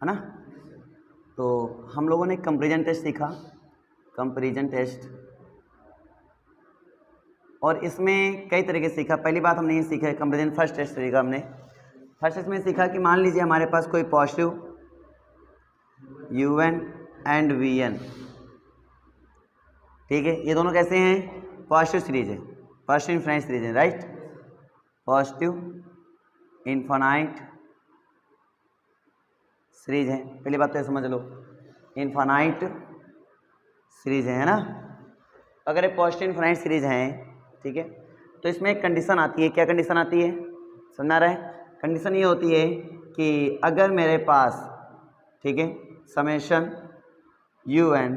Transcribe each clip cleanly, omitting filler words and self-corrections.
है ना। तो हम लोगों ने कंपैरिजन टेस्ट सीखा, कंपैरिजन टेस्ट, और इसमें कई तरीके से सीखा। पहली बात हमने ये सीखा है कंपैरिजन फर्स्ट टेस्ट सीखा हमने। फर्स्ट टेस्ट में सीखा कि मान लीजिए हमारे पास कोई पॉजिटिव UN एंड VN, ठीक है, ये दोनों कैसे हैं, पॉजिटिव सीरीज है, पॉजिटिव इनफाइनाइट सीरीज है, राइट, पॉजिटिव इनफाइनाइट सीरीज है। पहली बात तो समझ लो, इनफाइनाइट सीरीज है ना। अगर ये पॉजिटिव इनफाइनाइट सीरीज है, ठीक है, तो इसमें एक कंडीशन आती है। क्या कंडीशन आती है, समझ रहा है। कंडीशन ये होती है कि अगर मेरे पास, ठीक है, समेशन UN,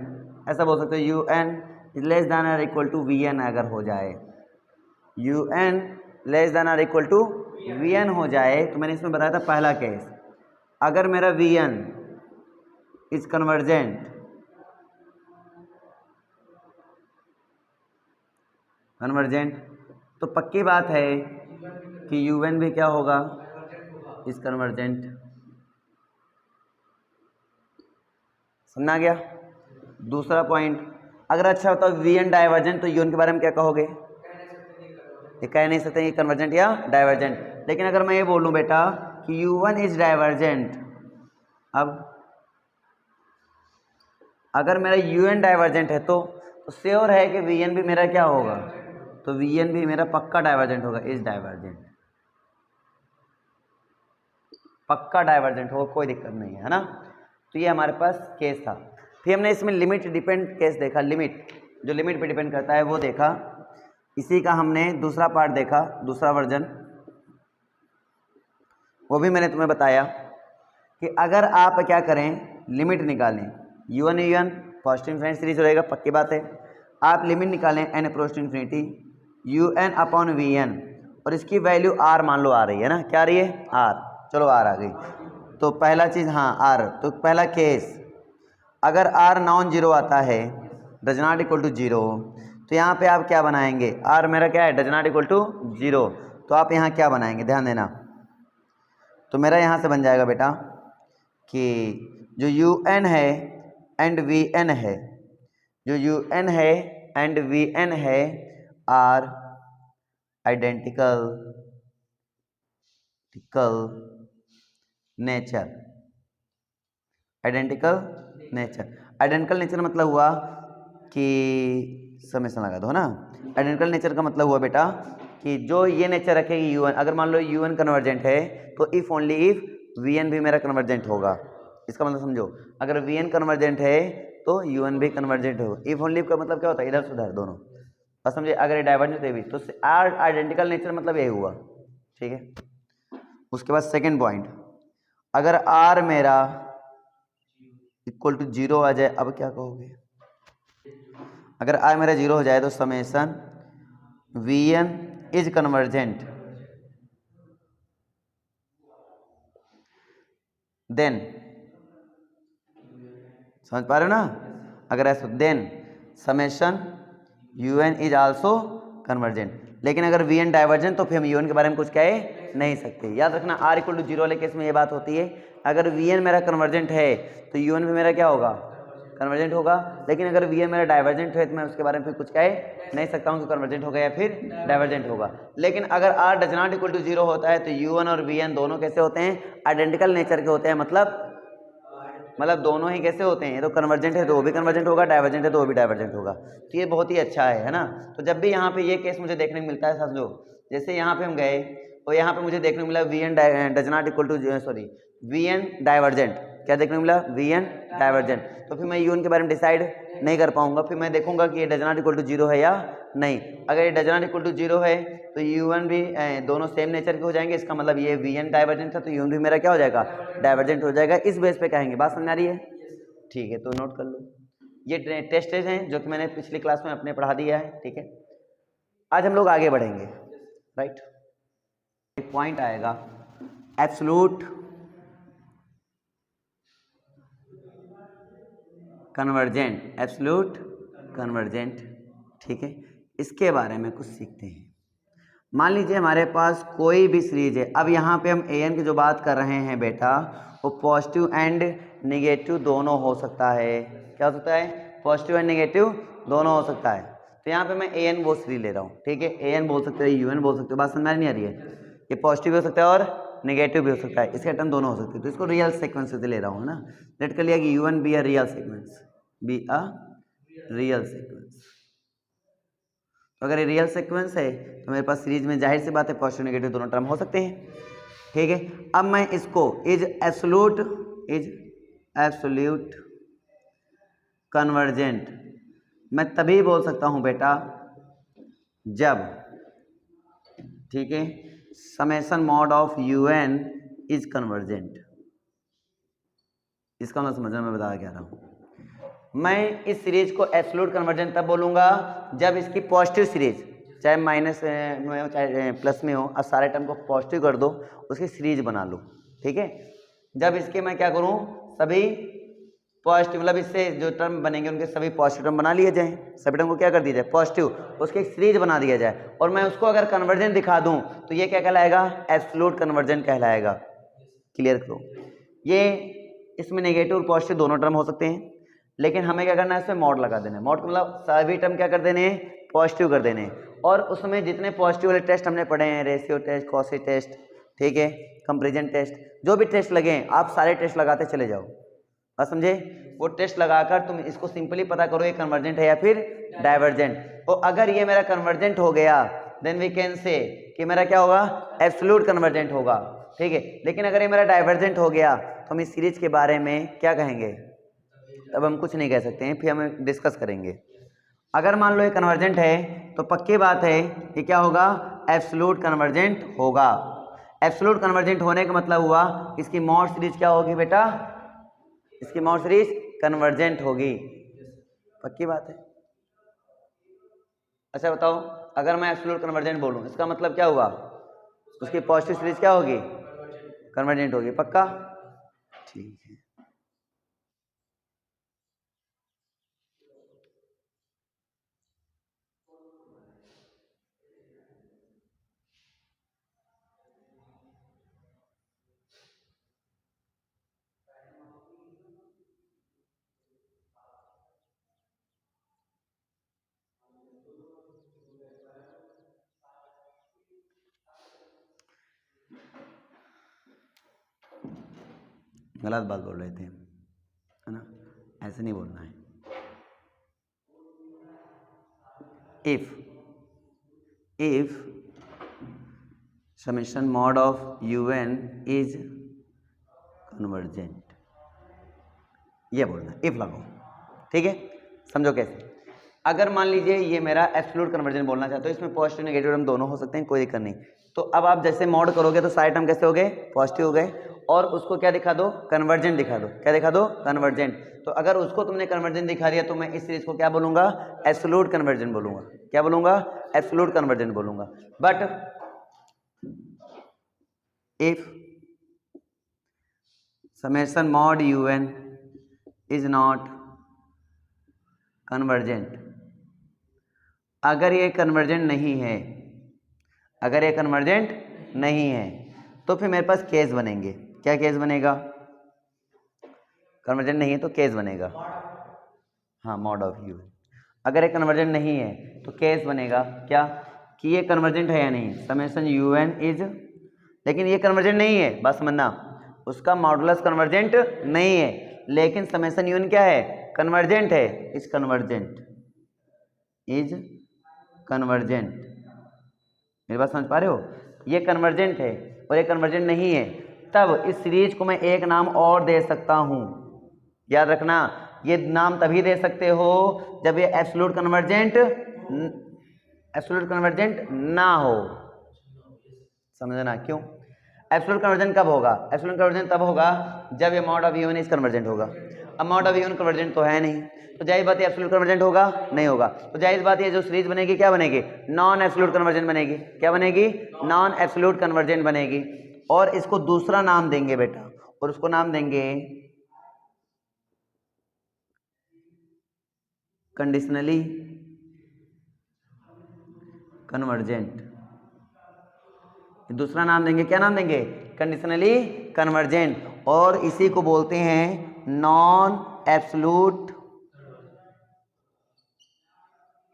ऐसा बोल सकते हो UN इज लेस दैन और इक्वल टू VN अगर हो जाए, UN लेस दैन और इक्वल टू VN हो जाए, तो मैंने इसमें बताया था पहला केस, अगर मेरा VN इज कन्वर्जेंट, तो पक्की बात है कि UN भी क्या होगा, इज कन्वर्जेंट। समझा गया। दूसरा पॉइंट, अगर अच्छा होता है VN डाइवर्जेंट, तो UN के बारे में क्या कहोगे, ये कह नहीं सकते ये कन्वर्जेंट या डाइवर्जेंट। लेकिन अगर मैं ये बोलूं बेटा कि U1 इज डाइवर्जेंट, अब अगर मेरा UN डाइवर्जेंट है तो श्योर है कि VN भी मेरा क्या होगा, तो VN भी मेरा पक्का डाइवर्जेंट होगा, इज डाइवर्जेंट, पक्का डाइवर्जेंट होगा, कोई दिक्कत नहीं है ना। तो ये हमारे पास केस था। फिर हमने इसमें लिमिट डिपेंड केस देखा, लिमिट जो लिमिट पे डिपेंड करता है वो देखा। इसी का हमने दूसरा पार्ट देखा, दूसरा वर्जन, वो भी मैंने तुम्हें बताया कि अगर आप क्या करें, लिमिट निकालें, UN UN positive infinite series रहेगा, पक्की बात है। आप लिमिट निकालें n approach to infinity UN upon VN, और इसकी वैल्यू R मान लो आ रही है ना, क्या आ रही है, R, चलो R आ गई। तो पहला चीज़, हाँ R, तो पहला केस, अगर R नॉन जीरो आता है, does not equal to zero, तो यहाँ पे आप क्या बनाएंगे, R मेरा क्या है, does not equal to zero, तो आप यहाँ क्या बनाएंगे, ध्यान देना। तो मेरा यहाँ से बन जाएगा बेटा कि जो UN है एंड VN है, जो UN है एंड VN है are identical nature, identical nature मतलब हुआ कि समेशन लगा दो ना। आइडेंटिकल नेचर का मतलब हुआ बेटा कि जो ये नेचर रखेगी UN, अगर मान लो UN कन्वर्जेंट है तो इफ ओनली इफ VN भी मेरा कन्वर्जेंट होगा। इसका मतलब समझो, अगर VN कन्वर्जेंट है तो UN भी कन्वर्जेंट होगा। इफ ओनली का मतलब क्या होता है, इधर से उधर दोनों, बस समझे। अगर ये डाइवर्जेंट है भी तो आर आइडेंटिकल नेचर मतलब यही हुआ, ठीक है। उसके बाद सेकेंड पॉइंट, अगर R मेरा इक्वल टू जीरो आ जाए, अब क्या कहोगे, अगर R मेरा जीरो हो जाए तो summation VN is convergent, then, समझ पा रहे हो ना, अगर ऐसा then summation UN is also convergent. लेकिन अगर VN डाइवर्जेंट तो फिर हम UN के बारे में कुछ कह नहीं सकते। याद रखना, R इक्वल टू जीरो वाले केस में ये बात होती है, अगर VN मेरा कन्वर्जेंट है तो UN भी मेरा क्या होगा, कन्वर्जेंट होगा। लेकिन अगर VN मेरा डाइवर्जेंट है तो मैं उसके बारे में फिर कुछ कह नहीं सकता हूँ कि कन्वर्जेंट होगा या फिर डाइवर्जेंट होगा। लेकिन अगर R does not equal to zero होता है तो UN और VN दोनों कैसे होते हैं, आइडेंटिकल नेचर के होते हैं, मतलब दोनों ही कैसे होते हैं, ये तो कन्वर्जेंट है तो वो भी कन्वर्जेंट होगा, डाइवर्जेंट है तो वो भी डाइवर्जेंट होगा। तो ये बहुत ही अच्छा है ना। तो जब भी यहाँ पे ये केस मुझे देखने को मिलता है, समझो जैसे यहाँ पे हम गए और यहाँ पे मुझे देखने को मिला VN does not equal to VN divergent, क्या देखने को मिला, VN डाइवर्जेंट, तो फिर मैं UN के बारे में डिसाइड नहीं कर पाऊंगा। फिर मैं देखूंगा कि ये does not equal to zero है या नहीं। अगर ये does not equal to zero है तो UN भी दोनों सेम नेचर के हो जाएंगे, इसका मतलब ये VN डाइवर्जेंट था तो UN भी मेरा क्या हो जाएगा, डाइवर्जेंट हो जाएगा। इस बेस पे कहेंगे, बात समझ आ रही है, ठीक है। तो नोट कर लो, ये टेस्ट हैं जो कि मैंने पिछली क्लास में अपने पढ़ा दिया है, ठीक है। आज हम लोग आगे बढ़ेंगे, राइट। एक पॉइंट आएगा एब्सोल्यूट कन्वर्जेंट, एब्सोल्यूट कन्वर्जेंट, ठीक है। इसके बारे में कुछ सीखते हैं। मान लीजिए हमारे पास कोई भी सीरीज है। अब यहाँ पे हम an की जो बात कर रहे हैं बेटा, वो पॉजिटिव एंड निगेटिव दोनों हो सकता है। क्या हो सकता है? पॉजिटिव एंड निगेटिव दोनों हो सकता है। तो यहाँ पे मैं an वो सीरीज ले रहा हूँ, ठीक है। an बोल सकते हो, un बोल सकते हो, बात समझ में नहीं आ रही है? ये पॉजिटिव भी हो सकता है और नेगेटिव भी हो सकता है, इसके टर्म दोनों हो सकते हैं। तो इसको रियल सीक्वेंस से ले रहा हूँ, है ना। लेट कर लिया कि un be a real sequence, be a real sequence. तो अगर ये रियल सीक्वेंस है तो मेरे पास सीरीज में जाहिर सी बात है पॉजिटिव नेगेटिव दोनों टर्म हो सकते हैं, ठीक है। अब मैं इसको इज एब्सोल्यूट कन्वर्जेंट मैं तभी बोल सकता हूं बेटा जब, ठीक है, summation mod of un is convergent. इसका मतलब समझना मैं बता क्या रहा हूं। मैं इस सीरीज को एब्सोल्यूट कन्वर्जेंट तब बोलूंगा जब इसकी पॉजिटिव सीरीज, चाहे माइनस में हो चाहे प्लस में हो, अब सारे टर्म को पॉजिटिव कर दो, उसकी सीरीज बना लो, ठीक है। जब इसके मैं क्या करूं, सभी पॉजिटिव, मतलब इससे जो टर्म बनेंगे उनके सभी पॉजिटिव टर्म बना लिए जाएं, सभी टर्म को क्या कर दिया जाए, पॉजिटिव, उसकी एक सीरीज बना दिया जाए, और मैं उसको अगर कन्वर्जेंट दिखा दूं तो ये क्या कहलाएगा, एब्सोल्यूट कन्वर्जेंट कहलाएगा। क्लियर करो। ये इसमें नेगेटिव और पॉजिटिव दोनों टर्म हो सकते हैं, लेकिन हमें क्या करना है, इसमें मॉड लगा देना है। मॉड मतलब सभी टर्म क्या कर देने हैं, पॉजिटिव कर देने हैं। और उसमें जितने पॉजिटिव वाले टेस्ट हमने पढ़े हैं, रेशियो टेस्ट, कॉशी टेस्ट, ठीक है, कंपेरिजन टेस्ट, जो भी टेस्ट लगे हैं आप सारे टेस्ट लगाते चले जाओ, बात समझे। वो टेस्ट लगाकर तुम इसको सिंपली पता करो ये कन्वर्जेंट है या फिर डाइवर्जेंट। तो अगर ये मेरा कन्वर्जेंट हो गया देन वी कैन से कि मेरा क्या होगा, एब्सोल्यूट कन्वर्जेंट होगा, ठीक है। लेकिन अगर ये मेरा डाइवर्जेंट हो गया तो हम इस सीरीज के बारे में क्या कहेंगे, तब हम कुछ नहीं कह सकते हैं, फिर हम डिस्कस करेंगे। अगर मान लो ये कन्वर्जेंट है तो पक्की बात है कि क्या होगा, एब्सोल्यूट कन्वर्जेंट होगा। एब्सोल्यूट कन्वर्जेंट होने का मतलब हुआ इसकी मॉड सीरीज क्या होगी बेटा, इसकी मॉड सीरीज कन्वर्जेंट होगी, पक्की बात है। अच्छा बताओ, अगर मैं एब्सोल्यूट कन्वर्जेंट बोलूं इसका मतलब क्या हुआ, उसकी पॉजिटिव सीरीज क्या होगी, कन्वर्जेंट होगी, पक्का, ठीक है। गलत बात बोल रहे थे, है ना, ऐसे नहीं बोलना है। if summation mod of un is convergent, ये बोलना, इफ लगाओ, ठीक है। समझो कैसे। अगर मान लीजिए ये मेरा एब्सोल्यूट कन्वर्जेंट बोलना चाहते हो, इसमें पॉजिटिव नेगेटिव टर्म दोनों हो सकते हैं, कोई दिक्कत नहीं। तो अब आप जैसे मॉड करोगे तो सारे टर्म कैसे हो गए, पॉजिटिव हो गए, और उसको क्या दिखा दो, कन्वर्जेंट दिखा दो। क्या दिखा दो, कन्वर्जेंट। तो अगर उसको तुमने कन्वर्जेंट दिखा दिया तो मैं इस सीरीज को क्या बोलूंगा, एब्सोल्यूट कन्वर्जेंट बोलूंगा। क्या बोलूंगा, एब्सोल्यूट कन्वर्जेंट बोलूंगा। But if summation mod un is not convergent, अगर ये कन्वर्जेंट नहीं है, अगर ये कन्वर्जेंट नहीं है तो फिर मेरे पास केस बनेंगे। क्या केस बनेगा, कन्वर्जेंट नहीं है तो केस बनेगा, हाँ, मॉड ऑफ यू। अगर ये कन्वर्जेंट नहीं है तो केस बनेगा क्या, कि ये कन्वर्जेंट है या नहीं, समेशन un इज, लेकिन ये कन्वर्जेंट नहीं है, बस समझना, उसका मॉडुलस कन्वर्जेंट नहीं है, लेकिन समेशन un क्या है, कन्वर्जेंट है, इज कन्वर्जेंट, इज कन्वर्जेंट। मेरी बात समझ पा रहे हो, ये कन्वर्जेंट है और ये कन्वर्जेंट नहीं है, तब इस सीरीज को मैं एक नाम और दे सकता हूं। याद रखना, ये नाम तभी दे सकते हो जब ये एब्सोल्यूट कन्वर्जेंट ना हो। समझना क्यों, एब्सोल्यूट कन्वर्जेंट कब होगा, एब्सोल्यूट कन्वर्जेंट तब होगा जब ये mod of un is convergent होगा। अब मॉड ऑफ un कन्वर्जेंट तो है नहीं, तो जाहिर बात है एब्सोल्यूट कन्वर्जेंट होगा नहीं होगा, तो जाहिर बात है जो सीरीज बनेगी क्या बनेगी, नॉन एब्सोल्यूट कन्वर्जेंट बनेगी। क्या बनेगी, नॉन एब्सोल्यूट कन्वर्जेंट बनेगी। और इसको दूसरा नाम देंगे बेटा, और उसको नाम देंगे कंडीशनली कन्वर्जेंट। दूसरा नाम देंगे, क्या नाम देंगे? Conditionally convergent. और इसी को बोलते हैं non absolute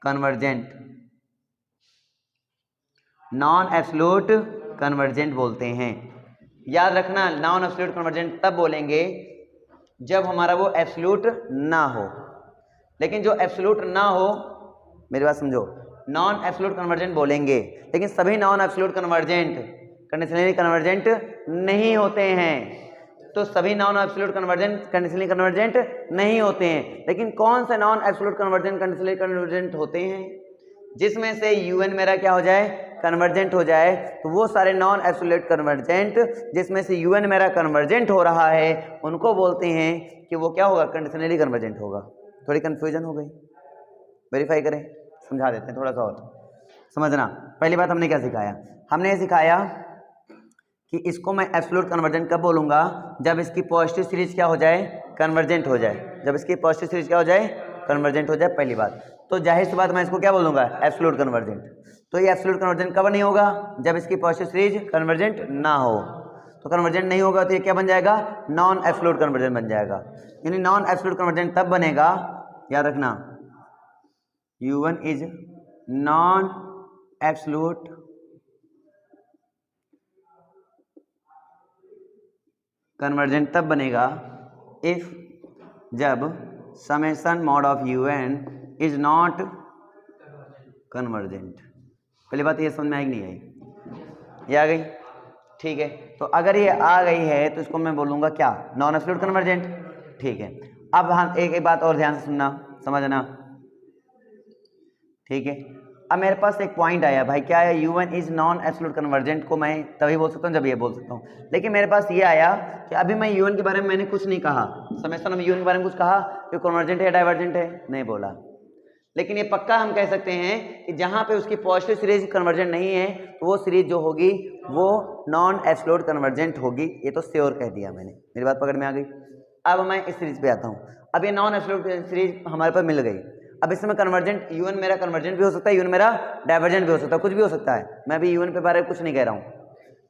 convergent. Non absolute convergent बोलते हैं। याद रखना, नॉन एब्सोल्यूट कन्वर्जेंट तब बोलेंगे जब हमारा वो एब्सोल्यूट ना हो। लेकिन जो एब्सोल्यूट ना हो, मेरी बात समझो, नॉन एब्सोल्यूट कन्वर्जेंट बोलेंगे, लेकिन सभी non absolute convergent conditionally convergent नहीं होते हैं। तो सभी non absolute convergent conditionally convergent नहीं होते हैं। लेकिन कौन से non absolute convergent conditionally convergent होते हैं? जिसमें से यूएन मेरा क्या हो जाए? कन्वर्जेंट हो जाए। तो वो सारे नॉन एब्सोल्यूट कन्वर्जेंट जिसमें से यूएन मेरा कन्वर्जेंट हो रहा है, उनको बोलते हैं कि वो क्या होगा? कंडीशनली कन्वर्जेंट होगा। थोड़ी कंफ्यूजन हो गई? वेरीफाई करें, समझा देते हैं थोड़ा सा और समझना। पहली बात हमने क्या सिखाया? हमने ये सिखाया कि इसको मैं एब्सोल्यूट कन्वर्जेंट कब बोलूँगा? जब इसकी पॉजिटिव सीरीज क्या हो जाए? कन्वर्जेंट हो जाए। जब इसकी पॉजिटिव सीरीज क्या हो जाए? कन्वर्जेंट हो जाए, पहली बात। तो जाहिर सी बात मैं इसको क्या बोलूँगा? Absolute convergent. तो ये एब्सोल्यूट कन्वर्जेंट कब नहीं होगा? जब इसकी पॉजिटिव सीरीज कन्वर्जेंट ना हो। तो कन्वर्जेंट नहीं होगा तो ये क्या बन जाएगा? नॉन एब्सोल्यूट कन्वर्जेंट बन जाएगा। यानी नॉन एब्सोल्यूट कन्वर्जेंट तब बनेगा, याद रखना, U1 is non absolute convergent तब बनेगा इफ जब summation mod of UN is not convergent. पहली बात ये समझ में आई नहीं आई? ये आ गई? ठीक है। तो अगर ये आ गई है तो इसको मैं बोलूँगा क्या? Non absolute convergent. ठीक है। अब हम एक बात और ध्यान से सुनना, समझना, ठीक है। अब मेरे पास एक पॉइंट आया भाई, क्या है? UN is non absolute convergent को मैं तभी बोल सकता हूँ जब ये बोल सकता हूँ। लेकिन मेरे पास ये आया कि अभी मैं UN के बारे में मैंने कुछ नहीं कहा, समेशन ऑफ UN के बारे में कुछ कहा कि कन्वर्जेंट है डाइवर्जेंट है? नहीं बोला। लेकिन ये पक्का हम कह सकते हैं कि जहाँ पे उसकी पॉजिटिव सीरीज कन्वर्जेंट नहीं है तो वो सीरीज जो होगी वो नॉन एब्सोल्यूट कन्वर्जेंट होगी। ये तो श्योर कह दिया मैंने, मेरी बात पकड़ में आ गई। अब मैं इस सीरीज पे आता हूँ। अब ये नॉन एब्सोल्यूट सीरीज हमारे पास मिल गई। अब इसमें कन्वर्जेंट UN मेरा कन्वर्जेंट भी हो सकता है, UN मेरा डाइवर्जेंट भी हो सकता है, कुछ भी हो सकता है। मैं भी UN के बारे में कुछ नहीं कह रहा हूँ।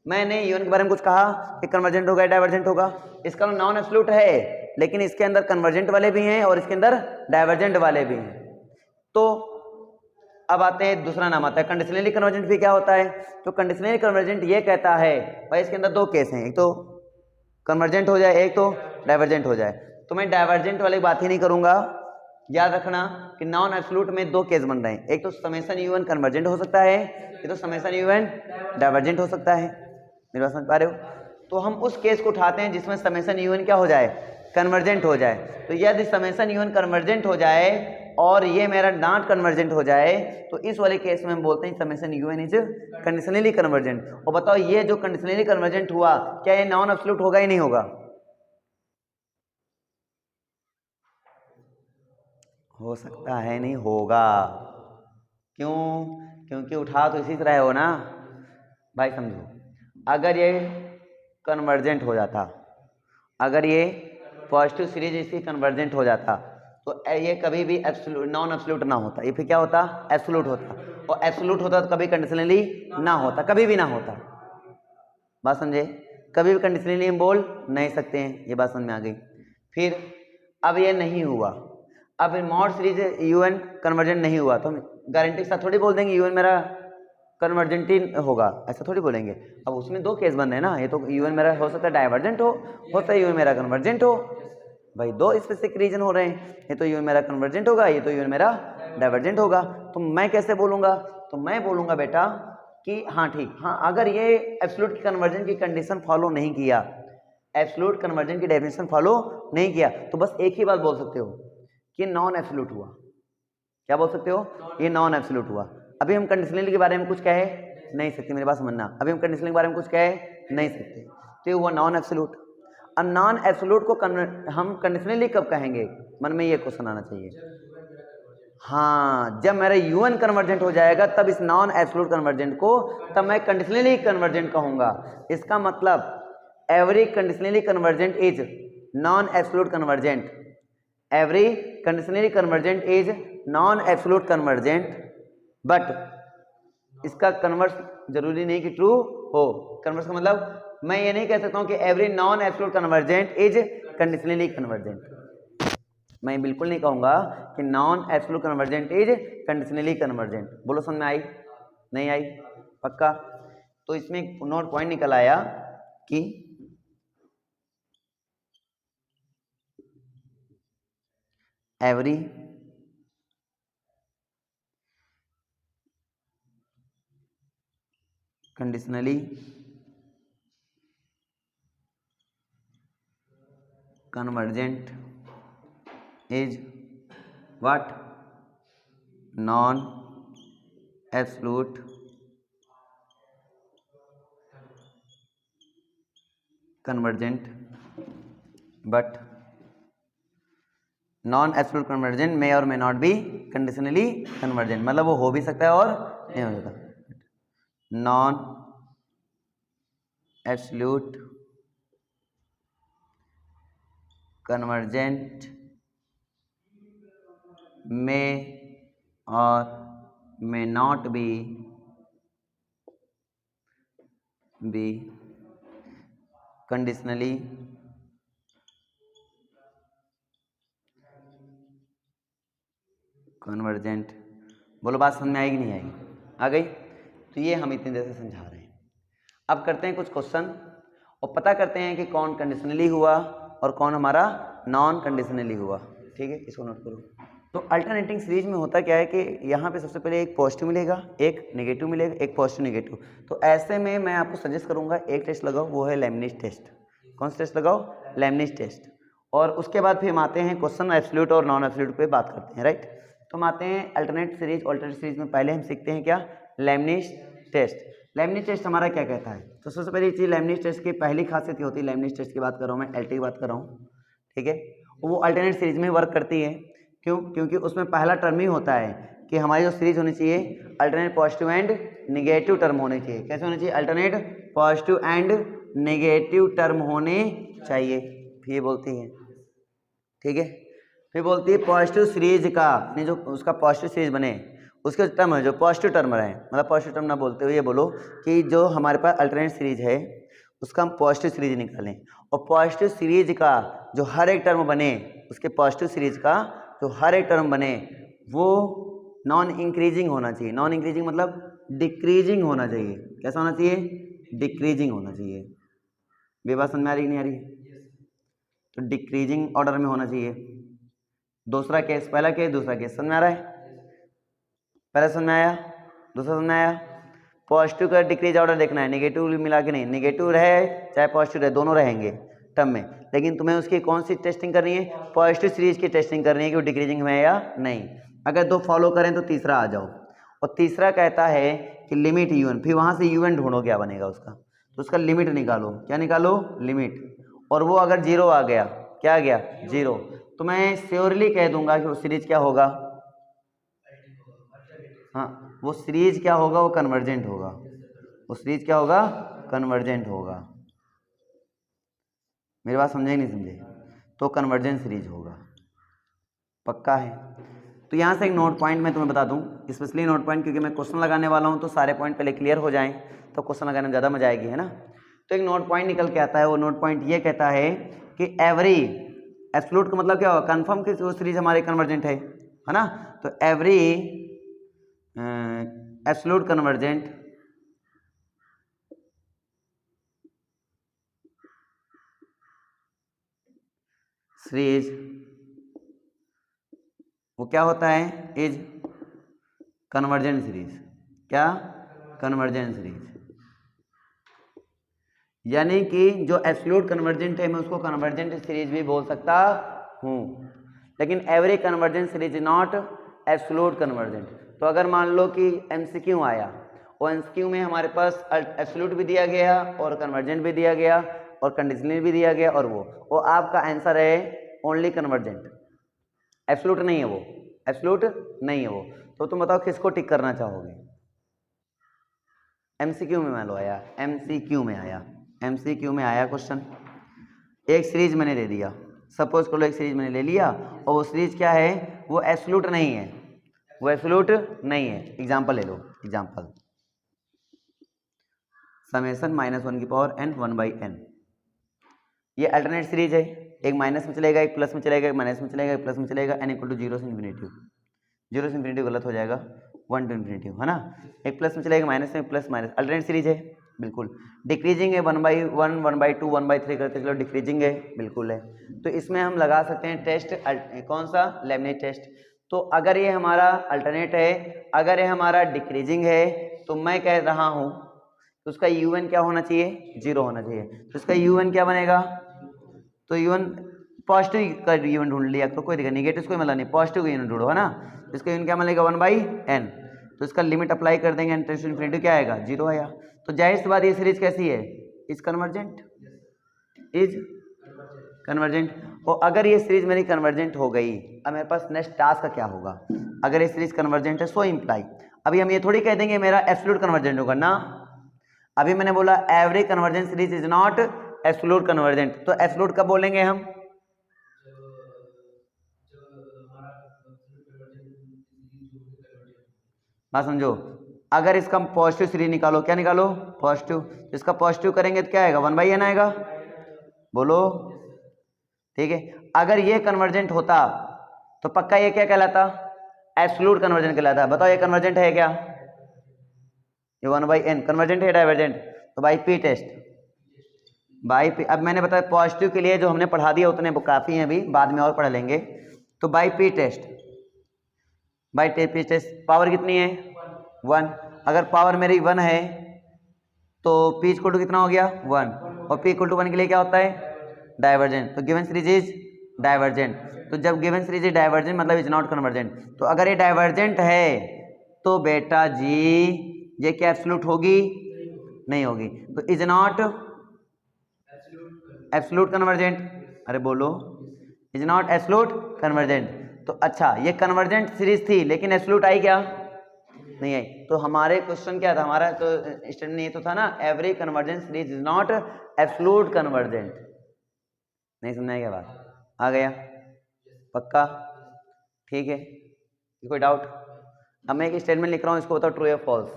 मैंने UN के बारे में कुछ कहा कि कन्वर्जेंट होगा डाइवर्जेंट होगा। इसका नॉन एब्सोल्यूट है, लेकिन इसके अंदर कन्वर्जेंट वाले भी हैं और इसके अंदर डाइवर्जेंट वाले भी हैं। तो अब आते हैं, दूसरा नाम आता है कंडीशनली कन्वर्जेंट। भी क्या होता है? तो कंडीशनली कन्वर्जेंट ये कहता है भाई इसके अंदर दो केस हैं, एक तो कन्वर्जेंट हो जाए, एक तो डाइवर्जेंट हो जाए। तो मैं डाइवर्जेंट वाली बात ही नहीं करूंगा। याद रखना कि नॉन एब्सोल्यूट में दो केस बन रहे हैं, एक तो समेशन UN कन्वर्जेंट हो सकता है, एक तो समेशन UN डाइवर्जेंट हो सकता है। मेरी बात समझ पा रहे हो? तो हम उस केस को उठाते हैं जिसमें समेशन UN क्या हो जाए? कन्वर्जेंट हो जाए। तो यदि समेशन UN कन्वर्जेंट हो जाए और ये मेरा नॉट कन्वर्जेंट हो जाए तो इस वाले केस में हम बोलते हैं summation UN is conditionally convergent. और बताओ ये जो कंडीशनली कन्वर्जेंट हुआ, क्या ये नॉन एब्सोल्यूट होगा ही नहीं होगा? हो सकता है नहीं होगा। क्यों? क्योंकि उठा तो इसी तरह हो ना भाई, समझो। अगर ये कन्वर्जेंट हो जाता, अगर ये पॉजिटिव सीरीज इसकी कन्वर्जेंट हो जाता तो ये कभी भी एब्सोल्यूट नॉन एब्सोल्यूट ना होता, ये फिर क्या होता? एब्सोल्यूट होता। और एब्सोल्यूट होता तो कभी कंडीशनली ना होता, कभी भी ना होता। बात समझे? कभी भी कंडीशनली हम बोल नहीं सकते हैं, ये बात समझ में आ गई। फिर अब ये नहीं हुआ, अब मॉड सीरीज UN कन्वर्जेंट नहीं हुआ तो हम गारंटी के साथ थोड़ी बोल देंगे UN मेरा कन्वर्जेंट ही होगा, ऐसा थोड़ी बोलेंगे। अब उसमें दो केस बन रहे हैं ना, ये तो UN मेरा हो सकता है डाइवर्जेंट हो सकता है UN मेरा कन्वर्जेंट हो। भाई दो स्पेसिफिक रीजन हो रहे हैं, ये तो UN मेरा कन्वर्जेंट होगा, ये तो UN मेरा डाइवर्जेंट होगा। तो मैं कैसे बोलूँगा? तो मैं बोलूँगा बेटा कि हाँ ठीक, हाँ अगर ये एब्सोल्यूट कन्वर्जन की कंडीशन फॉलो नहीं किया, एब्सोल्यूट कन्वर्जन की डेफिनेशन फॉलो नहीं किया, तो बस एक ही बात बोल सकते हो कि नॉन एब्सोल्यूट हुआ। क्या बोल सकते हो? ये नॉन एब्सोल्यूट हुआ। अभी हम कंडीशनली के बारे में कुछ कहे नहीं सकते, मेरी बात समझना। अभी हम कंडीशनली के बारे में कुछ कहे नहीं सकते, तो ये हुआ नॉन एब्सोल्यूट। अब नॉन एब्सोल्यूट को हम कंडीशनली कब कहेंगे? मन में ये क्वेश्चन आना चाहिए। हाँ, जब मेरा UN कन्वर्जेंट हो जाएगा तब इस नॉन एब्सोल्यूट कन्वर्जेंट को तब मैं कंडीशनली कन्वर्जेंट कहूंगा। इसका मतलब every conditionally convergent is non absolute convergent, every conditionally convergent is non absolute convergent, but इसका कन्वर्स जरूरी नहीं कि ट्रू हो। कन्वर्स का मतलब मैं ये नहीं कह सकता हूं कि every non absolute convergent is conditionally convergent. मैं बिल्कुल नहीं कहूंगा कि non absolute convergent is conditionally convergent. बोलो समझ में आई? नहीं आई? पक्का? तो इसमें एक नोट पॉइंट निकल आया कि every conditionally convergent is what? Non absolute convergent, but non absolute convergent may और may not be conditionally convergent, मतलब वो हो भी सकता है और नहीं हो सकता। नॉन एब्सोल्यूट कन्वर्जेंट may और may not be conditionally convergent. बोलो बात समझ में आएगी नहीं आएगी? आ गई? तो ये हम इतनी देर से समझा रहे हैं। अब करते हैं कुछ क्वेश्चन और पता करते हैं कि कौन कंडीशनली हुआ और कौन हमारा नॉन कंडीशनली हुआ। ठीक है, इसको नोट करो। तो अल्टरनेटिंग सीरीज में होता क्या है कि यहाँ पे सबसे पहले एक पॉजिटिव मिलेगा, एक नेगेटिव मिलेगा, एक पॉजिटिव नेगेटिव। तो ऐसे में मैं आपको सजेस्ट करूँगा एक टेस्ट लगाओ, वो है लेमनिज टेस्ट। कौन सा टेस्ट लगाओ? लेमनिज टेस्ट। और उसके बाद फिर हम आते हैं क्वेश्चन एब्सोल्यूट और नॉन एब्सोल्यूट पे बात करते हैं, राइट। तो हम आते हैं अल्टरनेट सीरीज। अल्टरनेट सीरीज में पहले हम सीखते हैं क्या? लेमनिज टेस्ट। लेमनिज टेस्ट हमारा क्या कहता है? तो सबसे पहली चीज़ लेमनिज टेस्ट की पहली खासियत ये होती है, लेमनिज टेस्ट की बात कर रहा हूँ मैं, एलटी की बात कर रहा हूँ, ठीक है। वो अल्टरनेट सीरीज में वर्क करती है। क्यों? क्योंकि उसमें पहला टर्म ही होता है कि हमारी जो सीरीज होनी चाहिए alternate positive and negative term होने चाहिए। कैसे होने चाहिए? Alternate positive and negative term होने चाहिए, फिर ये बोलती है, ठीक है। फिर बोलती है पॉजिटिव सीरीज का, जो उसका पॉजिटिव सीरीज बने उसके टर्म है जो पॉजिटिव टर्म रहे, मतलब पॉजिटिव टर्म ना बोलते हुए ये बोलो कि जो हमारे पास अल्टरनेट सीरीज है उसका हम पॉजिटिव सीरीज निकालें, और पॉजिटिव सीरीज का जो हर एक टर्म बने, उसके पॉजिटिव सीरीज का जो हर एक टर्म बने वो नॉन इंक्रीजिंग होना चाहिए। नॉन इंक्रीजिंग मतलब डिक्रीजिंग होना चाहिए। कैसा होना चाहिए? डिक्रीजिंग होना चाहिए। ये बात समझ में आ रही कि नहीं आ रही? तो डिक्रीजिंग ऑर्डर में होना चाहिए। दूसरा केस, पहला केस, दूसरा केस, समझ में आ रहा है? पहला समझ में आया, दूसरा समझ में आया। पॉजिटिव का डिक्रीज ऑर्डर देखना है, नेगेटिव मिला के नहीं, नेगेटिव रहे चाहे पॉजिटिव रहे दोनों रहेंगे टर्म में, लेकिन तुम्हें उसकी कौन सी टेस्टिंग करनी है? पॉजिटिव सीरीज की टेस्टिंग करनी है कि वो डिक्रीजिंग में है या नहीं। अगर दो फॉलो करें तो तीसरा आ जाओ, और तीसरा कहता है कि लिमिट यूएन, फिर वहाँ से यूएन ढूंढो क्या बनेगा उसका, तो उसका लिमिट निकालो। क्या निकालो? लिमिट। और वो अगर जीरो आ गया, क्या आ गया? जीरो, तो मैं श्योरली कह दूंगा कि वो सीरीज क्या होगा? हाँ, वो सीरीज क्या होगा? वो कन्वर्जेंट होगा। वो सीरीज क्या होगा? कन्वर्जेंट होगा। मेरी बात समझे नहीं समझे? तो कन्वर्जेंट सीरीज होगा, पक्का है। तो यहाँ से एक नोट पॉइंट मैं तुम्हें बता दूँ, स्पेशली नोट पॉइंट, क्योंकि मैं क्वेश्चन लगाने वाला हूँ तो सारे पॉइंट पहले क्लियर हो जाएं तो क्वेश्चन लगाने में ज़्यादा मजा आएगी, है ना। तो एक नोट पॉइंट निकल के आता है, वो नोट पॉइंट ये कहता है कि एवरी एब्सोल्यूट का मतलब क्या होगा? कन्फर्म कि वो सीरीज हमारे कन्वर्जेंट है ना। तो एवरी एब्सोल्यूट कन्वर्जेंट सीरीज वो क्या होता है? Is convergent series. क्या? Convergent series. यानी कि जो एब्सोल्यूट कन्वर्जेंट है मैं उसको कन्वर्जेंट सीरीज भी बोल सकता हूँ, लेकिन every convergent series is not absolute convergent. तो अगर मान लो कि एमसीक्यू आया और एमसीक्यू में हमारे पास एब्सोल्यूट भी दिया गया और कन्वर्जेंट भी दिया गया और कंडीशनल भी दिया गया, और वो आपका आंसर है ओनली कन्वर्जेंट, एब्सोल्यूट नहीं है वो, एब्सोल्यूट नहीं है वो। तो तुम बताओ किसको टिक करना चाहोगे? एमसीक्यू में मान लो आया, एमसीक्यू में आया, एमसीक्यू में आया क्वेश्चन, एक सीरीज मैंने दे दिया, सपोज कर लो एक सीरीज मैंने ले लिया और वो सीरीज क्या है? वो एब्सोल्यूट नहीं है, वो एब्सोल्यूट नहीं है। एग्जांपल ले लो, एग्जांपल समेशन -1 की पावर n 1/n। ये अल्टरनेट सीरीज है, एक माइनस में चलेगा, एक प्लस में चलेगा, एक माइनस में चलेगा, एक प्लस में चलेगा, n = 0 से इन्फिनिटी। 0 से इन्फिनिटी गलत हो जाएगा, 1 to इन्फिनिटी, है ना। एक प्लस में चलेगा, माइनस में, प्लस माइनस, अल्टरनेट सीरीज है बिल्कुल। डिक्रीजिंग है 1/1 1/2 1/3 करते चलो, डिक्रीजिंग है बिल्कुल है। तो इसमें हम लगा सकते हैं टेस्ट, कौन सा, लेबनिज टेस्ट। तो अगर ये हमारा अल्टरनेट है, अगर ये हमारा डिक्रीजिंग है, तो मैं कह रहा हूँ तो उसका UN क्या होना चाहिए, 0 होना चाहिए। तो इसका UN क्या बनेगा, तो UN पॉजिटिव का UN ढूंढ लिया तो कोई दिक्कत, निगेटिव कोई मतलब नहीं, पॉजिटिव का UN ढूंढो, है ना। तो इसका UN क्या मिलेगा, 1/n। तो इसका लिमिट अप्लाई कर देंगे, n → इन्फिनिटी, क्या आएगा, 0 आया। तो जाहिर सी बात ये सीरीज कैसी है, इज कन्वर्जेंट, इज कन्वर्जेंट। और अगर ये सीरीज मेरी कन्वर्जेंट हो गई, अब मेरे पास नेक्स्ट टास्क का क्या होगा, अगर ये सीरीज कन्वर्जेंट है सो इम्प्लाई, अभी हम ये थोड़ी कह देंगे मेरा एब्सोल्यूट कन्वर्जेंट होगा ना। अभी मैंने बोला every convergent series is not absolute convergent, तो एब्सोल्यूट कब बोलेंगे हम, बात समझो। अगर इसका पॉजिटिव सीरीज निकालो, क्या निकालो, पॉजिटिव, इसका पॉजिटिव करेंगे तो क्या आएगा, 1/n आएगा, बोलो, ठीक है। अगर ये कन्वर्जेंट होता तो पक्का ये क्या कहलाता, एब्सोल्यूट कन्वर्जेंट कहलाता। बताओ ये कन्वर्जेंट है क्या, ये 1/n कन्वर्जेंट है, डाइवर्जेंट। तो by P test, by p, अब मैंने बताया पॉजिटिव के लिए जो हमने पढ़ा दिया उतने काफी हैं, अभी बाद में और पढ़ लेंगे। तो by P test, by P test power कितनी है, 1। अगर पावर मेरी 1 है तो P = कितना हो गया, 1, और P = 1 के लिए क्या होता है, डाइवर्जेंट। तो गिवन सीरीज इज डाइवर्जेंट। तो जब गिवन सीरीज इज डाइवर्जेंट मतलब इज नॉट कन्वर्जेंट। तो अगर ये डाइवर्जेंट है तो बेटा जी ये क्या एब्सोल्यूट होगी, नहीं होगी। तो इज नॉट एब्सोल्यूट कन्वर्जेंट, अरे बोलो, इज नॉट एब्सोल्यूट कन्वर्जेंट। तो अच्छा ये कन्वर्जेंट सीरीज थी लेकिन एब्सोल्यूट आई क्या, नहीं आई। तो हमारे क्वेश्चन क्या था, हमारा तो स्टेटमेंट ये तो था ना, every convergent series is not absolute convergent. नहीं समझा क्या बात, आ गया पक्का, ठीक है, कोई डाउट। अब मैं एक स्टेटमेंट लिख रहा हूँ, इसको बताओ ट्रू या फॉल्स।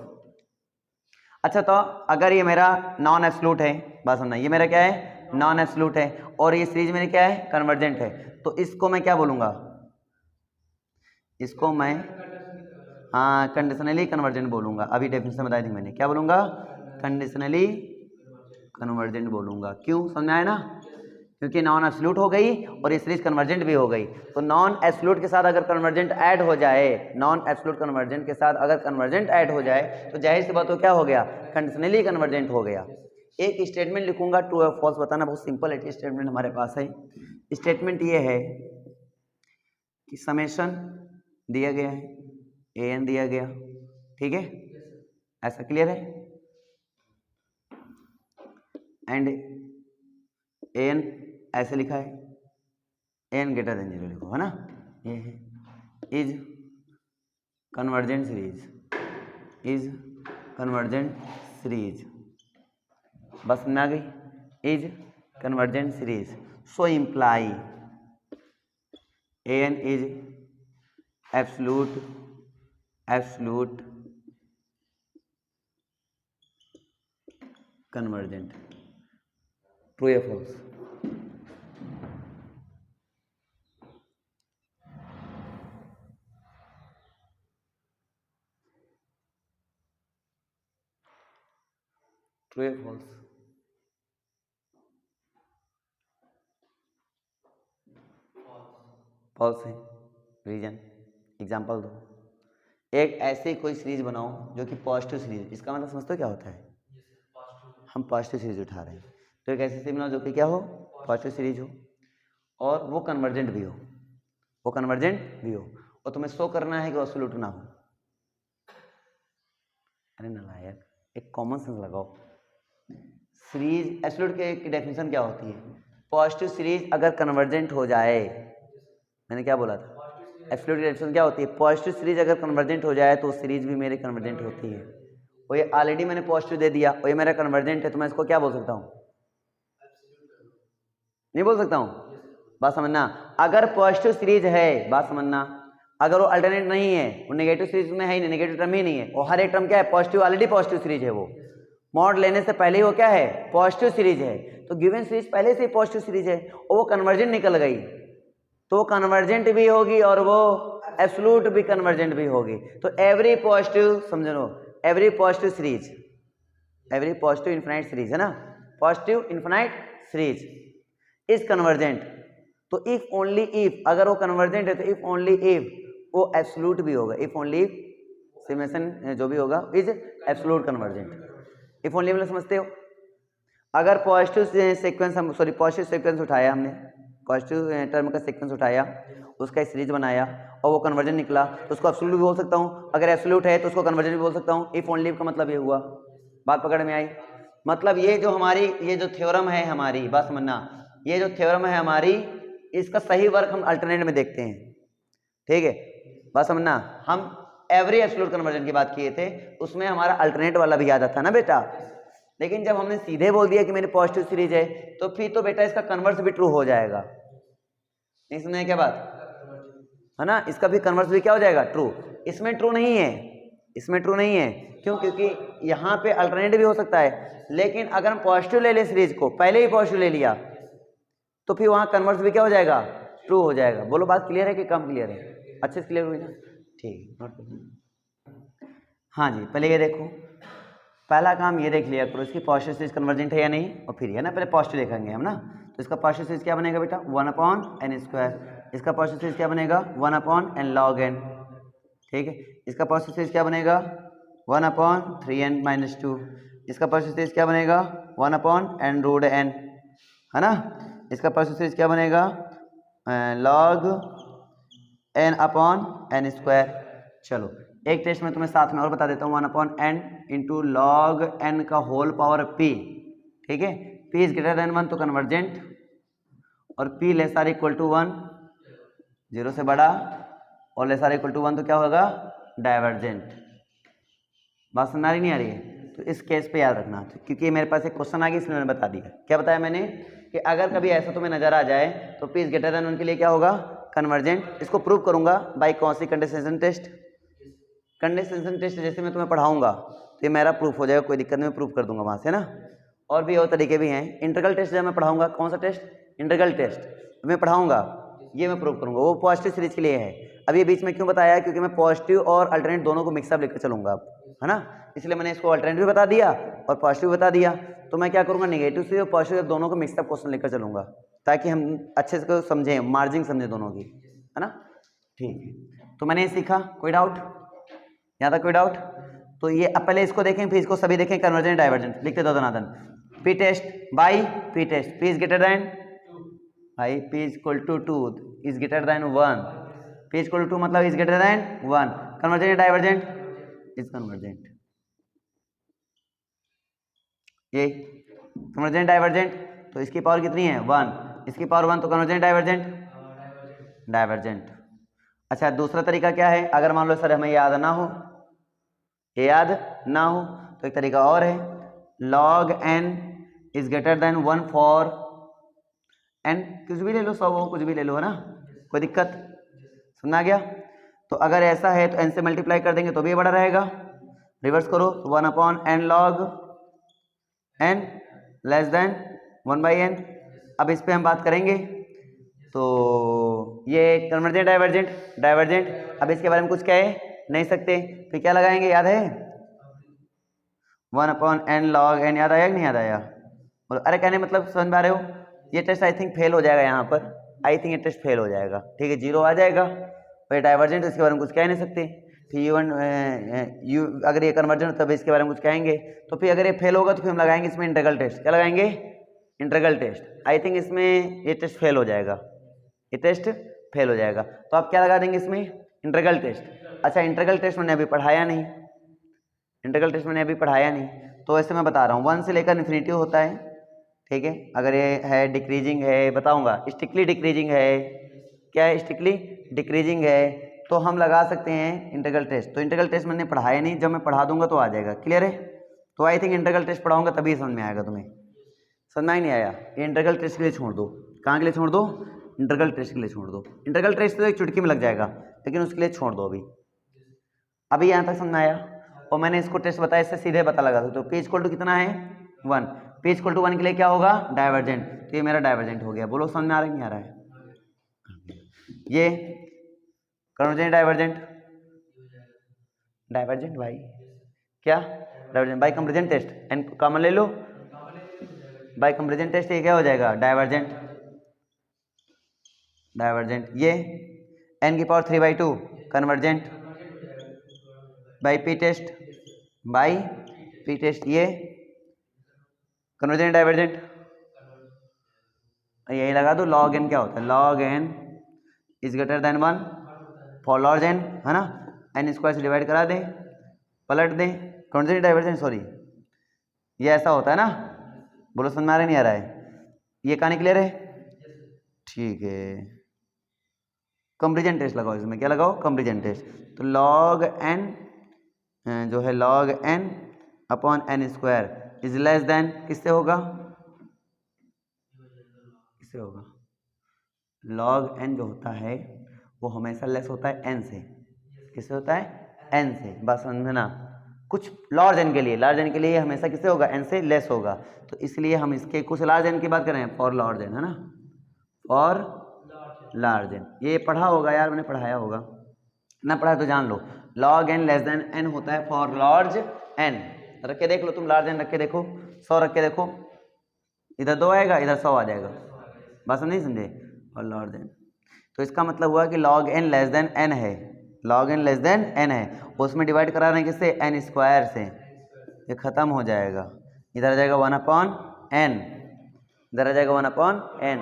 अच्छा तो अगर ये मेरा नॉन एब्सोल्यूट है, बात समझना, ये मेरा क्या है, नॉन एब्सोल्यूट है, और ये सीरीज मेरी क्या है, कन्वर्जेंट है, तो इसको मैं क्या बोलूंगा, इसको मैं हाँ कंडीशनली कन्वर्जेंट बोलूंगा। अभी डेफिनेशन बताई थी मैंने, क्या बोलूंगा, कंडीशनली कन्वर्जेंट बोलूंगा। क्यों, समझ आया ना, क्योंकि नॉन एब्सोल्यूट हो गई और ये सीरीज कन्वर्जेंट भी हो गई। तो नॉन एब्सोल्यूट के साथ अगर कन्वर्जेंट ऐड हो जाए, नॉन एब्सोल्यूट कन्वर्जेंट के साथ अगर कन्वर्जेंट ऐड हो जाए तो जाहिर सी बात हो क्या हो गया, कंडीशनली कन्वर्जेंट हो गया। एक स्टेटमेंट लिखूंगा, ट्रू और फॉल्स बताना, बहुत सिंपल है स्टेटमेंट हमारे पास है। स्टेटमेंट ये है कि समेशन दिया गया है, an दिया गया, ठीक है, ऐसा क्लियर है, एंड an ऐसे लिखा है, n > 0 लिखो, है ना, ये है, is convergent series, is convergent series, बस में आ गई, is convergent series, so imply an is absolute convergent. True या फॉल्स, ट्रू या फॉल्स, फॉल्स है। रीजन, एग्जांपल दो। एक ऐसी कोई सीरीज बनाओ जो कि पॉजिटिव सीरीज, इसका मतलब समझते हो क्या होता है, हम पॉजिटिव सीरीज उठा रहे हैं, तो एक ऐसी सीरीज बनाओ जो कि क्या हो, पॉजिटिव सीरीज हो, और वो कन्वर्जेंट भी हो, वो कन्वर्जेंट भी हो, और तुम्हें शो करना है कि एब्सोल्यूट ना हो। अरे नालायक, एक कॉमन सेंस लगाओ। सीरीज एब्सोल्यूट की डेफिनेशन क्या होती है, पॉजिटिव सीरीज अगर कन्वर्जेंट हो जाए, मैंने क्या बोला था, एब्सोल्यूट की डेफिनेशन क्या होती है, पॉजिटिव सीरीज अगर कन्वर्जेंट हो जाए तो सीरीज भी मेरी कन्वर्जेंट होती है। और ये ऑलरेडी मैंने पॉजिटिव दे दिया और ये मेरा कन्वर्जेंट है, तो मैं इसको क्या बोल सकता हूँ, नहीं बोल सकता हूँ, बात समझना। अगर पॉजिटिव सीरीज है, बात समझना, अगर वो अल्टरनेट नहीं है, वो नेगेटिव सीरीज में है ही नहीं, नेगेटिव टर्म ही नहीं है, और हर एक टर्म क्या है, पॉजिटिव, ऑलरेडी पॉजिटिव सीरीज है वो, मॉड लेने से पहले ही वो क्या है, पॉजिटिव सीरीज है, तो गिवन सीरीज पहले से ही पॉजिटिव सीरीज है और वो कन्वर्जेंट निकल गई तो वो कन्वर्जेंट भी होगी और वो एब्सोल्यूट भी कन्वर्जेंट भी होगी। तो एवरी पॉजिटिव, समझ लो, every positive series, every positive infinite series है ना, positive infinite series is convergent. तो इफ ओनली इफ, अगर वो कन्वर्जेंट है तो इफ ओनली इफ वो एब्सोल्यूट भी होगा, इफ ओनली समेशन जो भी होगा is absolute convergent. If only मतलब समझते हो, अगर पॉजिटिव सीक्वेंस हम पॉजिटिव सीक्वेंस उठाया हमने, पॉजिटिव टर्म का सीक्वेंस उठाया, उसका सीरीज बनाया और वो कन्वर्जन निकला तो उसको एब्सोल्यूट भी बोल सकता हूँ, अगर एब्सोल्यूट है तो उसको कन्वर्जन भी बोल सकता हूँ। इफ ओनली का मतलब ये हुआ, बात पकड़ में आई। मतलब ये जो हमारी ये जो थ्योरम है हमारी, बात समझना, ये जो थ्योरम है हमारी, इसका सही वर्क हम अल्टरनेट में देखते हैं, ठीक है, बात समझना। हम एवरी एब्सोल्यूट कन्वर्जन की बात किए थे, उसमें हमारा अल्टरनेट वाला भी याद आता ना बेटा, लेकिन जब हमने सीधे बोल दिया कि मेरी पॉजिटिव सीरीज है तो फिर तो बेटा इसका कन्वर्स भी ट्रू हो जाएगा, नहीं सुना है क्या बात है ना, इसका भी कन्वर्स भी क्या हो जाएगा, ट्रू। इसमें ट्रू नहीं है, इसमें ट्रू नहीं है, क्यों, क्योंकि यहाँ पे अल्टरनेट भी हो सकता है, लेकिन अगर हम पॉजिटिव ले लें सीरीज को, पहले ही पॉजिटिव ले लिया तो फिर वहाँ कन्वर्स भी क्या हो जाएगा, ट्रू हो जाएगा। बोलो बात क्लियर है कि कम क्लियर है, अच्छे से क्लियर हुई ना, ठीक। हाँ जी, पहले ये देखो, पहला काम ये देख लिया करो इसकी पॉजिटिव सीरीज कन्वर्जेंट है या नहीं, और फिर है ना पहले पॉजिटिव देखेंगे हम ना। तो इसका पॉजिटिव सीरीज क्या बनेगा बेटा, 1/n²। इसका पॉजिटिव सीरीज क्या बनेगा, 1/n log n, ठीक है। इसका पॉजिटिव सीरीज क्या बनेगा, 1/3n-2। इसका पॉजिटिव सीरीज क्या बनेगा, 1/n√n, है ना। इसका पॉजिटिव सीरीज क्या बनेगा, log n/n²। चलो एक टेस्ट में तुम्हें साथ में और बता देता हूँ, 1/n इंटू लॉग n का होल पावर p, ठीक है। p इज ग्रेटर देन 1 तो कन्वर्जेंट, और p less or equal to 1, 0 से बड़ा, और लेस आर इक्वल टू 1 तो क्या होगा, डाइवर्जेंट। बात समझ आ रही नहीं आ रही है, तो इस केस पे याद रखना, क्योंकि मेरे पास एक क्वेश्चन आ गया इसलिए मैंने बता दिया। क्या बताया मैंने कि अगर कभी ऐसा तुम्हें नजर आ जाए तो p इज ग्रेटर देन 1 के लिए क्या होगा, कन्वर्जेंट। इसको प्रूव करूंगा बाय कौन सी कंडेंसेशन टेस्ट, कंडेंसेशन टेस्ट जैसे मैं तुम्हें पढ़ाऊंगा तो ये मेरा प्रूफ हो जाएगा, कोई दिक्कत नहीं, मैं प्रूफ कर दूंगा वहाँ से ना। और भी और तरीके भी हैं, इंटीग्रल टेस्ट जब मैं पढ़ाऊंगा, कौन सा टेस्ट, इंटीग्रल टेस्ट मैं पढ़ाऊंगा, ये मैं प्रूफ करूंगा, वो पॉजिटिव सीरीज के लिए है। अब ये बीच में क्यों बताया, क्योंकि मैं पॉजिटिव और अल्टरनेट दोनों को मिक्सअप लेकर चलूंगा अब, है ना, इसलिए मैंने इसको अल्टरनेट भी बता दिया और पॉजिटिव बता दिया। तो मैं क्या करूँगा, निगेटिव से और पॉजिटिव दोनों को मिक्सअप क्वेश्चन लेकर चलूंगा, ताकि हम अच्छे से समझें, मार्जिंग समझें दोनों की, है ना, ठीक है। तो मैंने ये सीखा, कोई डाउट यहाँ तक, कोई डाउट। तो ये अब पहले इसको देखें, फिर इसको सभी देखें, कन्वर्जेंट डाइवर्जेंट लिखते दो दनादन। P test by P test, P is greater than, भाई P is equal to 2 is greater than 1, P is equal to 2 मतलब is greater than 1, convergent divergent, is convergent, ये कन्वर्जेंट डाइवर्जेंट। तो इसकी power कितनी है, 1, इसकी पावर 1, तो convergent divergent, divergent. अच्छा दूसरा तरीका क्या है, अगर मान लो सर हमें याद ना हो, ये याद ना हो, तो एक तरीका और है, log n is greater than 1 for n, कुछ भी ले लो, 100 कुछ भी ले लो, है ना, कोई दिक्कत, समझ आ गया। तो अगर ऐसा है तो n से मल्टीप्लाई कर देंगे तो भी ये बड़ा रहेगा, रिवर्स करो, 1/n log n less then 1/n। अब इस पे हम बात करेंगे, तो ये कन्वर्जेंट डाइवर्जेंट, डाइवर्जेंट, अब इसके बारे में कुछ कह नहीं सकते, तो क्या लगाएंगे, याद है 1/n log n, याद आया कि नहीं याद आया, बोलो, अरे कहने मतलब समझ में आ रहे हो। ये टेस्ट आई थिंक फेल हो जाएगा यहाँ पर, आई थिंक ये टेस्ट फेल हो जाएगा, ठीक है, 0 आ जाएगा, फिर डाइवर्जेंट इसके बारे में कुछ कह नहीं सकते, फिर यू अगर ये कन्वर्जेंट तब इसके बारे में कुछ कहेंगे, तो फिर अगर ये फेल होगा तो फिर हम लगाएंगे इसमें इंटीग्रल टेस्ट, क्या लगाएंगे, इंटीग्रल टेस्ट। आई थिंक इसमें ये टेस्ट फेल हो जाएगा, ये टेस्ट फेल हो जाएगा, तो आप क्या लगा देंगे इसमें, इंटीग्रल टेस्ट। अच्छा इंटीग्रल टेस्ट मैंने अभी पढ़ाया नहीं, इंटीग्रल टेस्ट मैंने अभी पढ़ाया नहीं, तो ऐसे मैं बता रहा हूँ 1 से लेकर इन्फिनिटी होता है, ठीक है। अगर ये है डिक्रीजिंग है, बताऊंगा स्टिकली डिक्रीजिंग है, क्या है स्टिकली डिक्रीजिंग है, तो हम लगा सकते हैं इंटीग्रल टेस्ट। तो इंटीग्रल टेस्ट मैंने पढ़ाया नहीं, जब मैं पढ़ा दूंगा तो आ जाएगा, क्लियर है। तो आई थिंक इंटीग्रल टेस्ट पढ़ाऊंगा तभी समझ में आएगा तुम्हें, समझ में नहीं आया, ये इंटीग्रल टेस्ट के लिए छोड़ दो, कहाँ के लिए छोड़ दो, इंटीग्रल टेस्ट के लिए छोड़ दो। इंटीग्रल टेस्ट तो एक चुटकी में लग जाएगा, लेकिन उसके लिए छोड़ दो अभी यहाँ तक समझ में आया। और मैंने इसको टेस्ट बताया, इससे सीधे पता लगा सकते हो। पी इक्वल टू कितना है 1, पी इक्वल टू 1 के लिए क्या होगा डाइवर्जेंट, तो ये मेरा डाइवर्जेंट हो गया। बोलो समझ में आ रहा है नहीं आ रहा है? ये कन्वर्जेंट डाइवर्जेंट, डाइवर्जेंट भाई क्या divergent by comparison test, n कॉमन ले लो, बाय कंपैरिजन टेस्ट ये क्या हो जाएगा डाइवर्जेंट, डाइवर्जेंट। ये n की power 3/2 convergent by P test, by P test, ये कन्वर्जेंट डाइवर्जेंट। यही लगा दो लॉग n क्या होता है, log n is greater than 1 for large n, है ना, n स्क्वायर से डिवाइड करा दें, पलट दें, कन्वर्जेंट डाइवर्जेंट सॉरी, ये ऐसा होता है ना। बोलो समझ में आ रहा नहीं आ रहा है? ये कहानी क्लियर है? ठीक है, कंपैरिजन टेस्ट लगाओ इसमें, क्या लगाओ कंपैरिजन टेस्ट। तो लॉग n जो है log n upon n square is less than किससे होगा, किससे होगा, लॉग n जो होता है वो हमेशा लेस होता है n से, किससे होता है n से, बस समझना। कुछ लार्ज n के लिए, लार्ज n के लिए हमेशा किससे होगा n से लेस होगा, तो इसलिए हम इसके कुछ लार्ज n की बात कर रहे हैं, फॉर लार्ज n, है ना, फॉर लार्ज n। ये पढ़ा होगा यार, मैंने पढ़ाया होगा ना, पढ़ा तो जान लो, log n less than n होता है फॉर लार्ज n। रख के देख लो तुम, लार्ज n रख के देखो, 100 रख के देखो, इधर 2 आएगा इधर 100 आ जाएगा, बस नहीं समझे, और लार्ज n। तो इसका मतलब हुआ कि log n less than n है, log n less than n है, उसमें डिवाइड करा रहे हैं किससे n स्क्वायर से, ये खत्म हो जाएगा, इधर आ जाएगा 1/n, इधर आ जाएगा 1/n,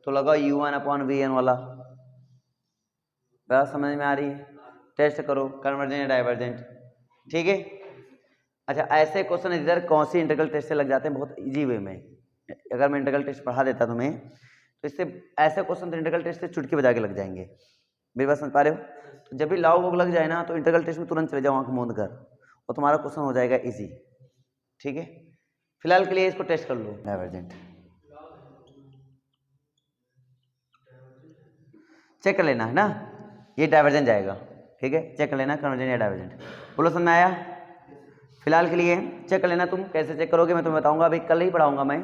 तो लगा u1/vn वाला, बात समझ में आ रही है? टेस्ट करो कन्वर्जेंट या डाइवर्जेंट, ठीक है। अच्छा ऐसे क्वेश्चन इधर कौन सी इंटीग्रल टेस्ट से लग जाते हैं बहुत इजी वे में, अगर मैं इंटीग्रल टेस्ट पढ़ा देता तुम्हें तो इससे ऐसे क्वेश्चन तो इंटीग्रल टेस्ट से चुटकी बजा के लग जाएंगे, मेरी बात समझ पा रहे हो? तो जब भी लॉग वोग लग जाए ना तो इंटीग्रल टेस्ट में तुरंत चले जाओ आंख मूंद कर, और तुम्हारा क्वेश्चन हो जाएगा इजी, ठीक है। फिलहाल के लिए इसको टेस्ट कर लो, डाइवर्जेंट चेक कर लेना है ना, ये डाइवर्जेंट जाएगा, ठीक है, चेक कर लेना कन्वर्जेंट या डाइवर्जेंट। बोलो समझ में आया? फिलहाल के लिए चेक कर लेना, तुम कैसे चेक करोगे मैं तुम्हें बताऊंगा, अभी कल ही पढ़ाऊंगा मैं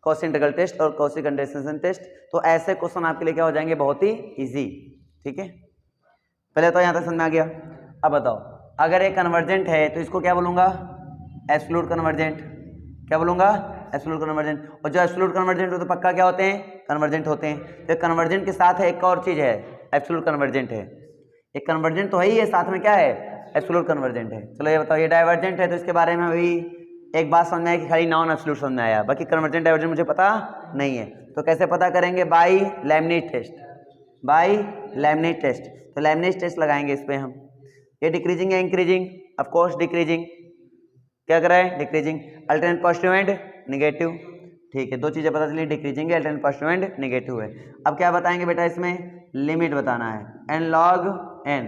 कॉची इंटीग्रल टेस्ट और कॉची कंडेंसेशन टेस्ट, तो ऐसे क्वेश्चन आपके लिए क्या हो जाएंगे बहुत ही इजी, ठीक है। पहले तो यहाँ तक समझ में आ गया। अब बताओ अगर ये कन्वर्जेंट है तो इसको क्या बोलूंगा एब्सोल्यूट कन्वर्जेंट, क्या बोलूंगा एब्सोल्यूट कन्वर्जेंट, और जो एब्सोल्यूट कन्वर्जेंट हो तो पक्का क्या होते हैं कन्वर्जेंट होते हैं। तो कन्वर्जेंट के साथ है एक और चीज है एब्सोल्यूट कन्वर्जेंट है, एक कन्वर्जेंट तो है ही है, साथ में क्या है एब्सोल्यूट कन्वर्जेंट है। चलो ये बताओ ये डाइवर्जेंट है तो इसके बारे में अभी एक बात समझ में आया कि खाली नॉन एब्सोल्यूट समझ में आया, बाकी कन्वर्जेंट डाइवर्जेंट मुझे पता नहीं है। तो कैसे पता करेंगे बाई लेमनिज टेस्ट, बाई लेमनिज टेस्ट। तो लेमनिज टेस्ट लगाएंगे इस पे हम, ये डिक्रीजिंग है इंक्रीजिंग, ऑफ कोर्स डिक्रीजिंग, क्या कर रहा है decreasing, alternate positive and negative, ठीक है, दो चीजें पता चली डिक्रीजिंग है अल्टरनेट पॉजिटिव एंड नेगेटिव है। अब क्या बताएंगे बेटा इसमें लिमिट बताना है n log n,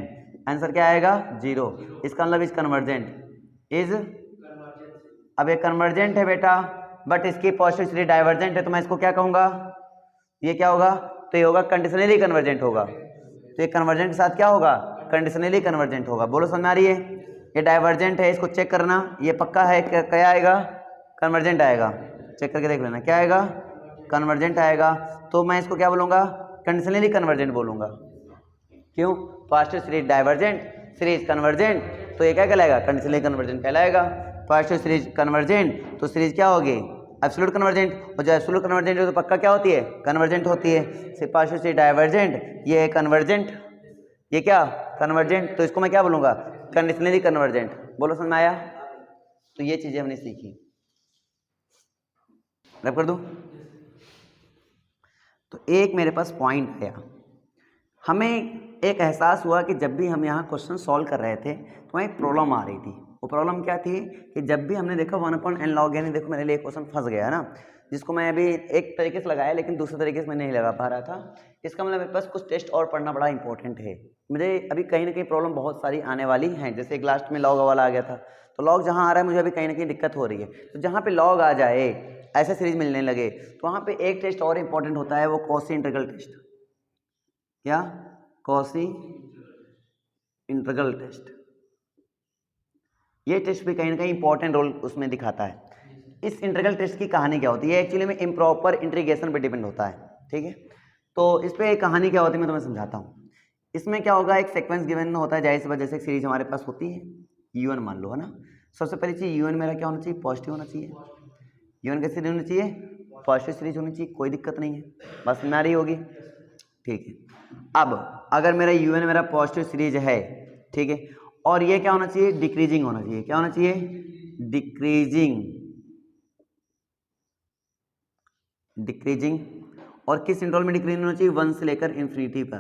आंसर क्या आएगा 0, इसका मतलब इज कन्वर्जेंट इज, अब ये कन्वर्जेंट है बेटा बट इसकी पॉजिटिव डाइवर्जेंट है, तो मैं इसको क्या कहूंगा ये क्या होगा, तो ये होगा कंडीशनली कन्वर्जेंट होगा, तो ये कन्वर्जेंट के साथ क्या होगा कंडीशनली कन्वर्जेंट होगा। बोलो समझ में आ रही है? ये डाइवर्जेंट है इसको चेक करना, ये पक्का है क्या आएगा कन्वर्जेंट आएगा, चेक करके देख लेना क्या आएगा कन्वर्जेंट आएगा, तो मैं इसको क्या बोलूँगा कंडीशनली कन्वर्जेंट बोलूँगा। क्यों? Positive series divergent series convergent, तो ये क्या कहलाएगा कंडीशनली कन्वर्जेंट कहलाएगा। पॉजिटिव सीरीज कन्वर्जेंट तो सीरीज क्या होगी एब्सोल्यूट कन्वर्जेंट, और जो एब्सोल्यूट कन्वर्जेंट है तो पक्का क्या होती है कन्वर्जेंट होती है। सिर्फ पॉजिटिव सीरीज डाइवर्जेंट ये है कन्वर्जेंट, ये क्या कन्वर्जेंट, तो इसको मैं क्या बोलूँगा कंडीशनली कन्वर्जेंट। बोलो समझ में आया? तो ये चीजें हमने सीखी, रब कर दूं। तो एक मेरे पास पॉइंट आया, हमें एक एहसास हुआ कि जब भी हम यहाँ क्वेश्चन सॉल्व कर रहे थे तो वहाँ एक प्रॉब्लम आ रही थी। वो प्रॉब्लम क्या थी कि जब भी हमने देखा 1/n log n, देखो मेरे लिए क्वेश्चन फंस गया है ना, जिसको मैं अभी एक तरीके से लगाया लेकिन दूसरे तरीके से मैं नहीं लगा पा रहा था। इसका मतलब मेरे पास कुछ टेस्ट और पढ़ना बड़ा इंपॉर्टेंट है, मुझे अभी कहीं ना कहीं प्रॉब्लम बहुत सारी आने वाली हैं। जैसे एक लास्ट में लॉग वाला आ गया था, तो लॉग जहाँ आ रहा है मुझे अभी कहीं ना कहीं दिक्कत हो रही है, तो जहाँ पे लॉग आ जाए ऐसे सीरीज मिलने लगे तो वहाँ पे एक टेस्ट और इम्पोर्टेंट होता है, वो कॉची इंटीग्रल टेस्ट। क्या? Cauchy integral test. ये टेस्ट भी कहीं ना कहीं इंपॉर्टेंट रोल उसमें दिखाता है। इस इंटीग्रल टेस्ट की कहानी क्या होती है, एक्चुअली में इम्प्रॉपर इंटीग्रेशन पे डिपेंड होता है, ठीक है। तो इस पे कहानी क्या होती है मैं तुम्हें समझाता हूँ। इसमें क्या होगा, एक सीक्वेंस गिवन होता है, जाहिर सी बात, जैसे एक सीरीज हमारे पास होती है u1 मान लो, है ना। सबसे पहली चीज u1 मेरा क्या होना चाहिए, पॉजिटिव होना चाहिए। u1 कैसी होनी चाहिए, पॉजिटिव सीरीज होनी चाहिए, कोई दिक्कत नहीं है, बस में आ रही होगी, ठीक है। अब अगर मेरा u1 मेरा पॉजिटिव सीरीज है, ठीक है, और ये क्या होना चाहिए, डिक्रीजिंग होना चाहिए। क्या होना चाहिए, डिक्रीजिंग, डिक्रीजिंग। और किस इंटरवल में डिक्रीजिंग होना चाहिए, 1 से लेकर इन्फिनिटी पर।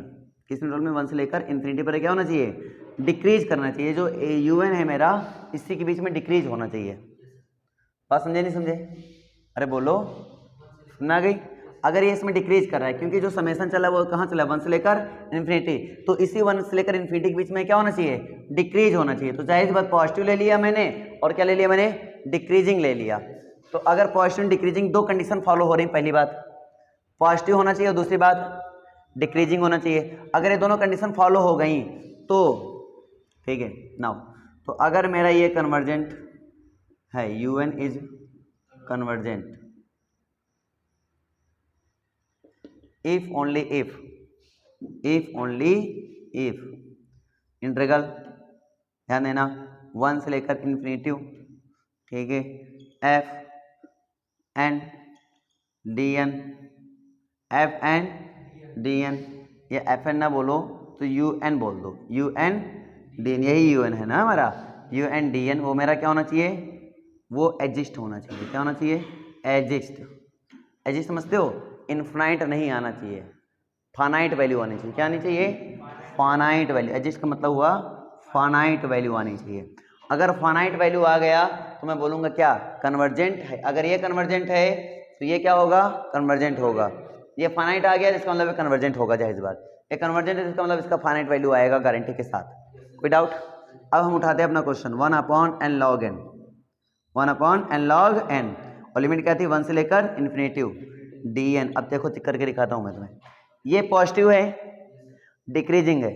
किस इंटरवल में, 1 से लेकर इन्फिनिटी पर क्या होना चाहिए, डिक्रीज करना चाहिए। जो un है मेरा, इसी के बीच में डिक्रीज होना चाहिए। बात समझे नहीं समझे, अरे बोलो, सुना आ गई। अगर ये इसमें डिक्रीज कर रहा है, क्योंकि जो समेशन चला है वो कहाँ चला है, 1 से लेकर इन्फिनिटी, तो इसी 1 से लेकर इन्फिनिटी के बीच में क्या होना चाहिए, डिक्रीज होना चाहिए। तो जाहिर सी बात पॉजिटिव ले लिया मैंने, और क्या ले लिया मैंने, डिक्रीजिंग ले लिया। तो अगर पॉजिटिव डिक्रीजिंग दो कंडीशन फॉलो हो रही, पहली बात पॉजिटिव होना चाहिए और दूसरी बात डिक्रीजिंग होना चाहिए। अगर ये दोनों कंडीशन फॉलो हो गई तो ठीक है। नाउ तो अगर मेरा ये कन्वर्जेंट है, un is convergent if only if integral, ध्यान देना, 1 से लेकर इन्फिनिटी, ठीक है, एफ एंड डी एन, या एफ एन ना बोलो तो यू एन बोल दो, यू एन डी एन, यही यू एन है ना हमारा, यू एन डी एन। वो मेरा क्या होना चाहिए, वो एग्जिस्ट होना चाहिए। क्या होना चाहिए, एग्जिस्ट। एग्जिस्ट समझते हो, इनफाइनाइट नहीं आना चाहिए, फाइनाइट वैल्यू आनी चाहिए। क्या आनी चाहिए, फाइनाइट वैल्यू। एग्जिस्ट का मतलब हुआ फाइनाइट वैल्यू आनी चाहिए। अगर फाइनाइट वैल्यू आ गया तो मैं बोलूँगा क्या, कन्वर्जेंट है। अगर ये कन्वर्जेंट है तो ये क्या होगा, कन्वर्जेंट होगा। ये फाइनाइट आ गया जिसका मतलब कन्वर्जेंट होगा, जाहिर बात। ये कन्वर्जेंट है जिसका मतलब इसका फाइनाइट वैल्यू आएगा गारंटी के साथ, कोई डाउट। अब हम उठाते हैं अपना question, 1/n log n, 1/n log n, और लिमिट क्या थी, 1 से लेकर इन्फिनिटिव dn। अब देखो चेक करके दिखाता हूं मैं तुम्हें, ये पॉजिटिव है, डिक्रीजिंग है,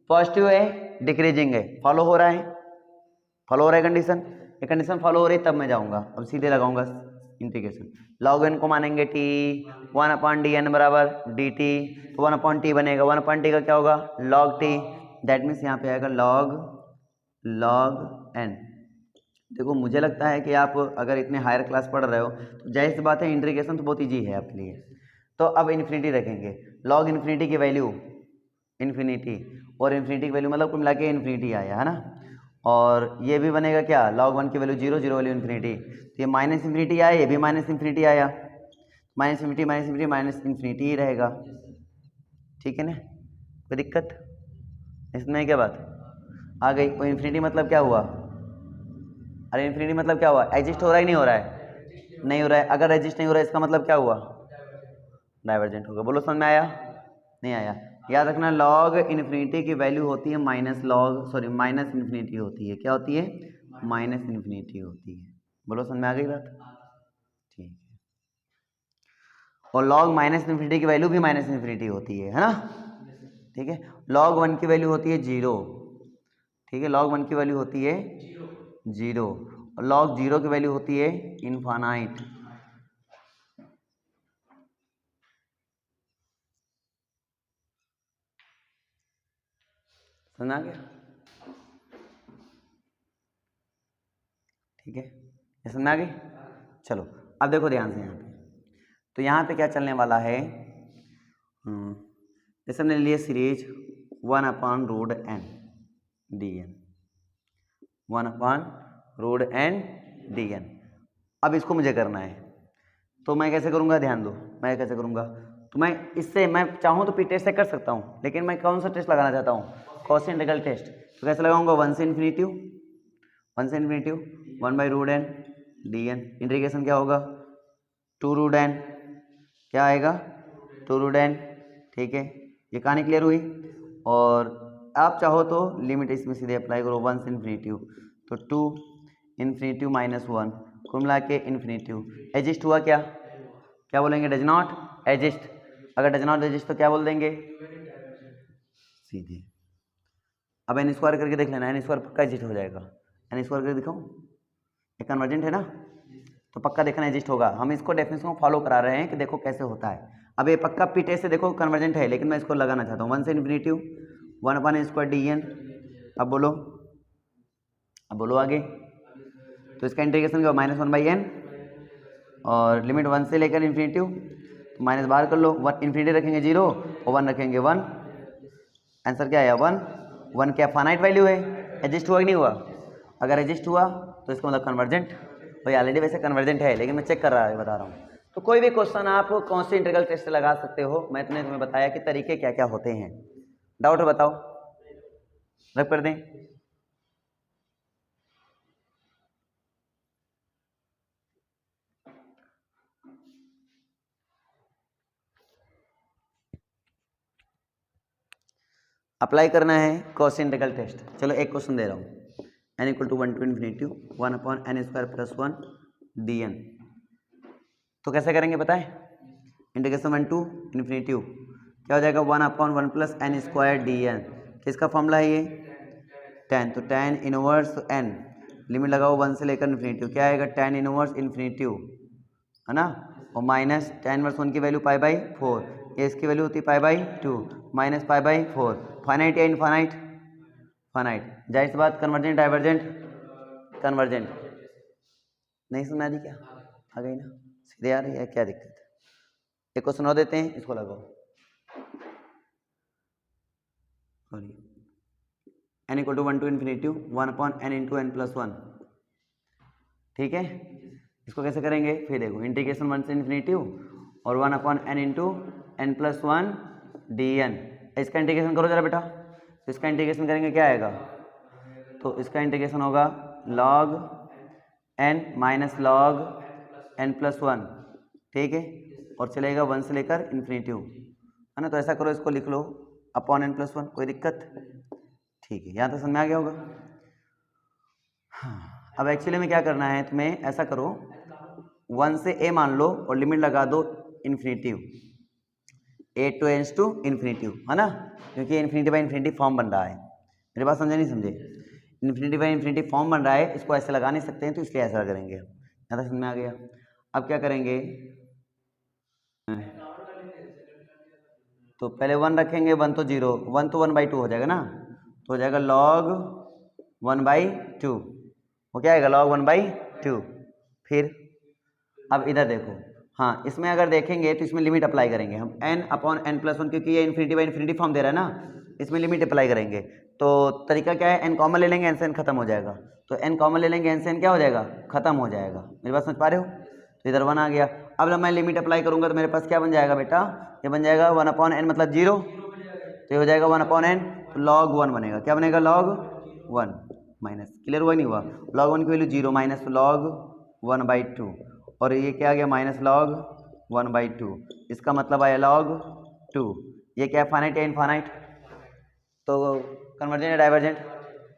पॉजिटिव है, डिक्रीजिंग है, फॉलो हो रहा है, फॉलो हो रहा है कंडीशन। ये कंडीशन फॉलो हो रही है तब मैं जाऊंगा, अब सीधे लगाऊंगा इंटीग्रेशन। log n को मानेंगे t, 1/dn बराबर dt, तो 1/t बनेगा, 1/t का क्या होगा, log t, दैट मीन्स यहाँ पे आएगा log n। देखो मुझे लगता है कि आप अगर इतने हायर क्लास पढ़ रहे हो तो जाहिर सी बात है इंटीग्रेशन तो बहुत ईजी है आपके लिए। तो अब इन्फिनिटी रखेंगे, log इन्फिनिटी की वैल्यू इन्फिनिटी, और इन्फिनिटी की वैल्यू मतलब कुल मिला के इन्फिनिटी आया, है ना। और ये भी बनेगा क्या, log 1 की वैल्यू 0, 0 वैल्यू इन्फिनिटी, तो ये माइनस इन्फिनिटी आया, ये भी माइनस इन्फिनिटी आया, minus infinity minus infinity minus infinity ही रहेगा, ठीक है ना, कोई दिक्कत इसमें क्या बात आ गई। वो इन्फिनिटी मतलब क्या हुआ, अरे इन्फिनिटी मतलब क्या हुआ, एग्जिस्ट हो रहा है नहीं हो रहा है, नहीं हो रहा है। अगर एग्जिस्ट नहीं हो रहा है इसका मतलब क्या हुआ, डाइवर्जेंट होगा। बोलो समझ में आया, नहीं आया, याद रखना। लॉग इन्फिनिटी की वैल्यू होती है माइनस इन्फिनिटी होती है, क्या होती है, माइनस इन्फिनिटी होती है। बोलो समझ में आ गई बात, ठीक है। और लॉग माइनस इन्फिनिटी की वैल्यू भी माइनस इन्फिनिटी होती है ना, ठीक है। log 1 की वैल्यू होती है 0, ठीक है, log 1 की वैल्यू होती है 0, और log 0 की वैल्यू होती है इनफाइनाइट। समझ आ गया, ठीक है, ये समझ आ गई। चलो अब देखो ध्यान से यहाँ पे, तो यहाँ पे क्या चलने वाला है, जैसे हमने लिए series 1/√n dn, 1/√n dn। अब इसको मुझे करना है, तो मैं कैसे करूँगा, ध्यान दो, मैं कैसे करूँगा। तो मैं इससे, मैं चाहूँ तो पी टेस्ट से कर सकता हूँ, लेकिन मैं कौन सा टेस्ट लगाना चाहता हूँ, कॉस इंटीग्रल टेस्ट। तो कैसे लगाऊंगा, 1 से इन्फिनिटी 1/√n dn, इंटीग्रेशन क्या होगा, 2√n, क्या आएगा 2√n, ठीक है। ये कहानी क्लियर हुई। और आप चाहो तो लिमिट इसमें सीधे अप्लाई करो, 1 से इन्फिनिटी, तो 2 इन्फिनिटी -1 कुल मिला के इन्फिनिटी। एग्जिस्ट हुआ क्या, क्या बोलेंगे, डज नॉट एग्जिस्ट। अगर डज नॉट एग्जिस्ट तो क्या बोल देंगे, सीधे। अब n स्क्वायर करके देख लेना, n स्क्वायर पक्का एग्जिस्ट हो जाएगा, एन स्क्वायर करके दिखाऊं, ये कन्वर्जेंट है ना, तो पक्का देखना एग्जिस्ट होगा। हम इसको डेफिनेशन को फॉलो करा रहे हैं कि देखो कैसे होता है। अब ये पक्का पी टेस्ट से देखो कन्वर्जेंट है, लेकिन मैं इसको लगाना चाहता हूँ 1 से इन्फिनिटी 1/n² dn। अब बोलो आगे, तो इसका इंटीग्रेशन क्या, -1/n और लिमिट 1 से लेकर इन्फिनिटी, तो माइनस बाहर कर लो, 1 इन्फिनिटी रखेंगे 0 और 1 रखेंगे 1, आंसर क्या आया 1। 1 क्या फाइनाइट वैल्यू है, एग्जिस्ट हुआ कि नहीं हुआ, अगर एग्जिस्ट हुआ तो इसका मतलब कन्वर्जेंट, तो ये ऑलरेडी वैसे कन्वर्जेंट है, लेकिन मैं चेक कर रहा बता रहा हूँ। तो कोई भी क्वेश्चन आप कौन से इंटीग्रल टेस्ट से लगा सकते हो, मैंने तुम्हें बताया कि तरीके क्या क्या होते हैं। डाउट बताओ, रख कर दें। अप्लाई करना है कॉस इंटीग्रल टेस्ट। चलो एक क्वेश्चन दे रहा हूँ, n = 1 to infinity 1/n² + 1 dn। तो कैसे करेंगे पता है, इंटीग्रेशन 1 to इन्फिनिटी क्या हो जाएगा 1/1 + n² dn। किसका फॉर्मूला है ये, tan, तो tan इनवर्स n, लिमिट लगाओ 1 से लेकर इन्फिनिटी, क्या आएगा tan इनवर्स इन्फिनिटी है ना, और माइनस tan इनवर्स 1 की वैल्यू π/4, ये इसकी वैल्यू होती है π/2 माइनस π/4। फाइनाइट या इनफाइनाइट, फाइनाइट, जाहिर सी बात कन्वर्जेंट डाइवर्जेंट, कन्वर्जेंट। नहीं समझ आ रही क्या, आ गई ना, सीधे आ रही है, क्या दिक्कत है। एक क्वेश्चन और देते हैं, इसको लगाओ, n = 1 to infinity 1/n × n + 1, ठीक है। इसको कैसे करेंगे फिर देखो, इंटीग्रेशन 1 से इन्फिनिटी और 1/n × n + 1 dn। इसका इंटीग्रेशन करो जरा बेटा, तो इसका इंटीग्रेशन करेंगे क्या आएगा, तो इसका इंटीग्रेशन होगा log n - log n + 1, ठीक है, और चलेगा 1 से लेकर इन्फिनिटी है ना। तो ऐसा करो, इसको लिख लो अपॉन n + 1, कोई दिक्कत, ठीक है, यहाँ तो समझ में आ गया होगा। हाँ, अब एक्चुअली में क्या करना है तुम्हें, ऐसा करो 1 से a मान लो और लिमिट लगा दो infinity, a to n to infinity है ना, क्योंकि इन्फिनिटी फॉर्म बन रहा है। मेरी बात समझे नहीं समझे, इन्फिनिटी फॉर्म बन रहा है, इसको ऐसे लगा नहीं सकते हैं, तो इसलिए ऐसा करेंगे। यहाँ तक समझ में आ गया। अब क्या करेंगे, तो पहले 1 रखेंगे, 1 तो 0, 1 तो 1/2 हो जाएगा ना, तो हो जाएगा log 1/2, वो क्या आएगा log 1/2। फिर अब इधर देखो, हाँ इसमें अगर देखेंगे तो इसमें लिमिट अप्लाई करेंगे हम n/n + 1, क्योंकि ये इन्फिनिटी फॉर्म दे रहा है ना, इसमें लिमिट अप्लाई करेंगे। तो तरीका क्या है, n कॉमन ले लेंगे, n से n खत्म हो जाएगा, तो n कॉमन ले लेंगे, n से n क्या हो जाएगा, खत्म हो जाएगा। मेरी बात समझ पा रहे हो, तो इधर 1 आ गया। अब जब मैं लिमिट अप्लाई करूंगा तो मेरे पास क्या बन जाएगा बेटा, ये बन जाएगा 1/n मतलब 0, तो ये हो जाएगा 1/n, तो log 1 बनेगा, क्या बनेगा log 1 माइनस, क्लियर हुआ नहीं हुआ, log 1 की वैल्यू 0 माइनस log 1/2, और ये क्या आ गया माइनस log 1/2, इसका मतलब आया log 2। ये क्या है, फाइनाइट या इनफाइनाइट, तो कन्वर्जेंट या डाइवर्जेंट,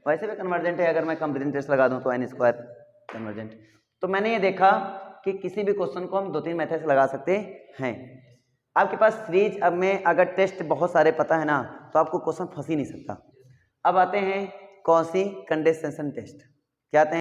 वैसे भी कन्वर्जेंट है, अगर मैं कंपेरिजन टेस्ट लगा दूं तो n² कन्वर्जेंट। तो मैंने ये देखा कि किसी भी क्वेश्चन को हम 2-3 मेथड से लगा सकते हैं। आपके पास सीरीज अब में अगर टेस्ट बहुत सारे पता है ना, तो आपको क्वेश्चन फंस ही नहीं सकता। अब आते हैं कौन सी कंडेंसेशन टेस्ट, क्या आते